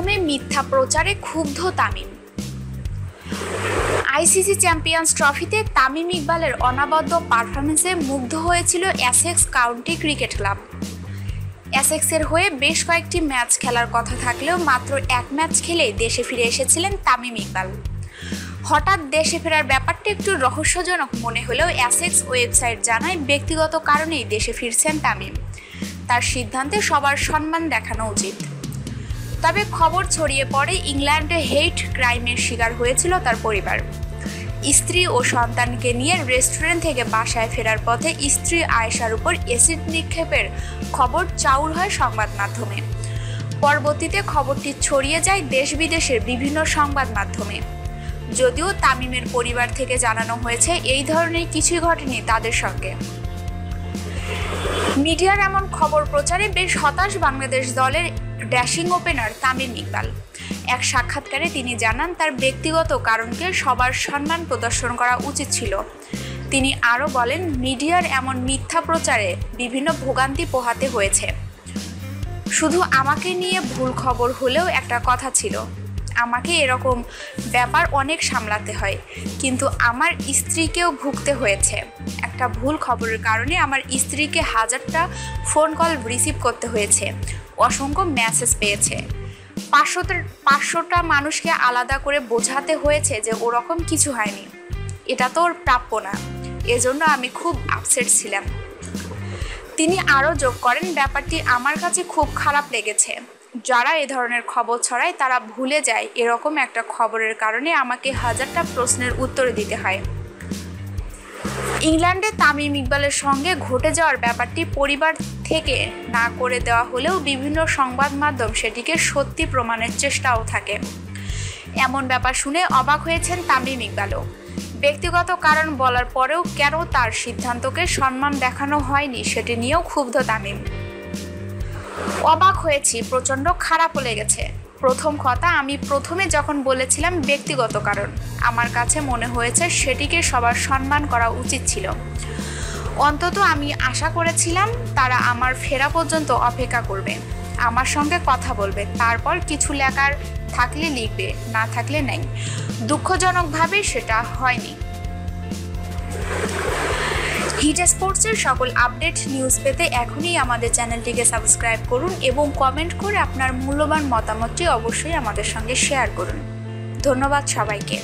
গণমাধ্যমে মিথ্যা প্রচারে ক্ষুব্ধ তামিম। আইসিসি চ্যাম্পিয়ন্স ট্রফিতে তামিম ইকবালের অনবদ্য পারফরমেন্সে মুগ্ধ হয়েছিল এসেক্স কাউন্টি ক্রিকেট ক্লাব। এসেক্সের হয়ে বেশ কয়েকটি ম্যাচ খেলার কথা থাকলেও মাত্র এক ম্যাচ খেলেই দেশে ফিরে এসেছিলেন তামিম ইকবাল। হঠাৎ দেশে ফেরার ব্যাপারটি একটু রহস্যজনক মনে হলেও এসেক্স ওয়েবসাইট জানায় ব্যক্তিগত কারণেই দেশে ফিরছেন তামিম। তার সিদ্ধান্তে সবার সম্মান দেখানো উচিত। তবে খবর ছড়িয়ে পড়ে ইংল্যান্ডে হেইট ক্রাইমের শিকার হয়েছিল তার পরিবার। স্ত্রী ও সন্তানকে নিয়ে রেস্টুরেন্ট থেকে বাসায় ফেরার পথে স্ত্রী আয়েশার উপর অ্যাসিড নিক্ষেপের খবর চাউর হয় সংবাদ মাধ্যমে। পরবর্তীতে খবরটি ছড়িয়ে যায় দেশ বিদেশের বিভিন্ন সংবাদ মাধ্যমে। যদিও তামিমের পরিবার থেকে জানানো হয়েছে এই ধরনের কিছুই ঘটেনি তাদের সঙ্গে। মিডিয়ার এমন খবর প্রচারে বেশ হতাশ বাংলাদেশ দলের ড্যাশিং ওপেনার তামিম ইকবাল। এক সাক্ষাৎকারে তিনি জানান তার ব্যক্তিগত কারণকে সবার সম্মান প্রদর্শন করা উচিত ছিল। তিনি আরও বলেন, মিডিয়ার এমন মিথ্যা প্রচারে বিভিন্ন ভোগান্তি পোহাতে হয়েছে। শুধু আমাকে নিয়ে ভুল খবর হলেও একটা কথা ছিল, আমাকে এরকম ব্যাপার অনেক সামলাতে হয়, কিন্তু আমার স্ত্রীকেও ভুগতে হয়েছে। একটা ভুল খবরের কারণে আমার স্ত্রীকে হাজারটা ফোন কল রিসিভ করতে হয়েছে, অসংখ্য মেসেজ পেয়েছে, 500টা মানুষকে আলাদা করে বোঝাতে হয়েছে যে ওরকম কিছু হয়নি, এটা তো ওর প্রাপ্য না, এজন্য আমি খুব আপসেট ছিলাম। তিনি আরও যোগ করেন, ব্যাপারটি আমার কাছে খুব খারাপ লেগেছে। যারা এ ধরনের খবর ছড়ায় তারা ভুলে যায় এরকম একটা খবরের কারণে আমাকে হাজারটা প্রশ্নের উত্তর দিতে হয়। ইংল্যান্ডে তামিম ইকবালের সঙ্গে ঘটে যাওয়ার ব্যাপারটি পরিবার থেকে না করে দেওয়া হলেও বিভিন্ন সংবাদ মাধ্যম সেটিকে সত্যি প্রমাণের চেষ্টাও থাকে। এমন ব্যাপার শুনে অবাক হয়েছেন তামিম ইকবালও। ব্যক্তিগত কারণ বলার পরেও কেন তার সিদ্ধান্তকে সম্মান দেখানো হয়নি সেটি নিয়েও ক্ষুব্ধ তামিম। অবাক হয়েছি, প্রচণ্ড খারাপও লেগেছে। প্রথম কথা, আমি প্রথমে যখন বলেছিলাম ব্যক্তিগত কারণ, আমার কাছে মনে হয়েছে সেটিকে সবার সম্মান করা উচিত ছিল। অন্তত আমি আশা করেছিলাম তারা আমার ফেরা পর্যন্ত অপেক্ষা করবে, আমার সঙ্গে কথা বলবে, তারপর কিছু লেখার থাকলে লিখবে, না থাকলে নেই। দুঃখজনকভাবে সেটা হয়নি। হিট স্পোর্টসের সকল আপডেট নিউজ পেতে এখনই আমাদের চ্যানেলটিকে সাবস্ক্রাইব করুন এবং কমেন্ট করে আপনার মূল্যবান মতামতটি অবশ্যই আমাদের সঙ্গে শেয়ার করুন। ধন্যবাদ সবাইকে।